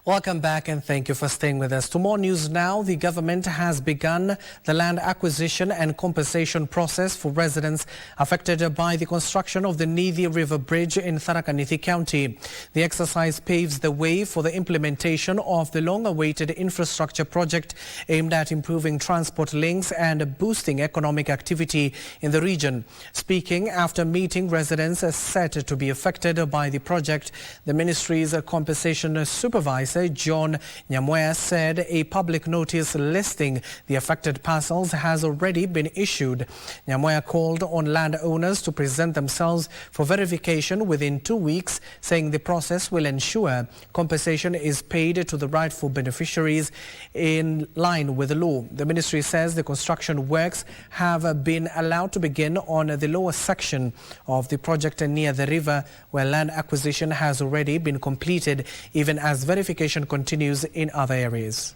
Welcome back and thank you for staying with us. To more news now, the government has begun the land acquisition and compensation process for residents affected by the construction of the Nithi River Bridge in Nithi County. The exercise paves the way for the implementation of the long-awaited infrastructure project aimed at improving transport links and boosting economic activity in the region. Speaking after meeting residents set to be affected by the project, the ministry's compensation supervisor John Nyamwea said a public notice listing the affected parcels has already been issued. Nyamwea called on landowners to present themselves for verification within 2 weeks, saying the process will ensure compensation is paid to the rightful beneficiaries in line with the law. The ministry says the construction works have been allowed to begin on the lower section of the project near the river, where land acquisition has already been completed, even as verification continues in other areas.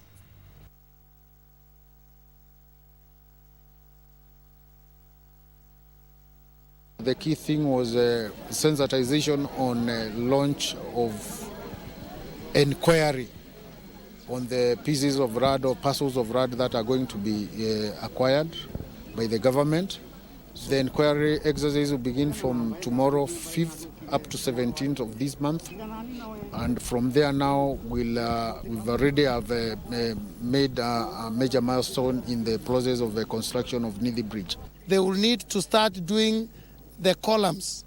The key thing was sensitization on launch of inquiry on the pieces of land or parcels of land that are going to be acquired by the government. The inquiry exercise will begin from tomorrow, 5th, up to 17th of this month. And from there now, we've already made a major milestone in the process of the construction of Nithi Bridge. They will need to start doing the columns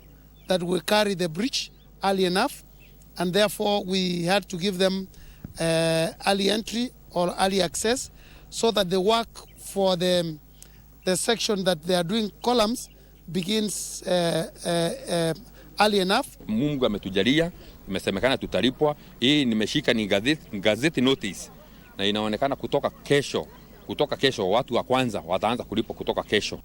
that will carry the bridge early enough, and therefore we had to give them early entry or early access so that the work for the section that they are doing columns begins early enough. Mungu ametujalia, imesemekana tutalipwa. Hii nimeshika ni gazeti notice na inaonekana kutoka kesho watu wa kwanza wataanza kulipwa kutoka kesho.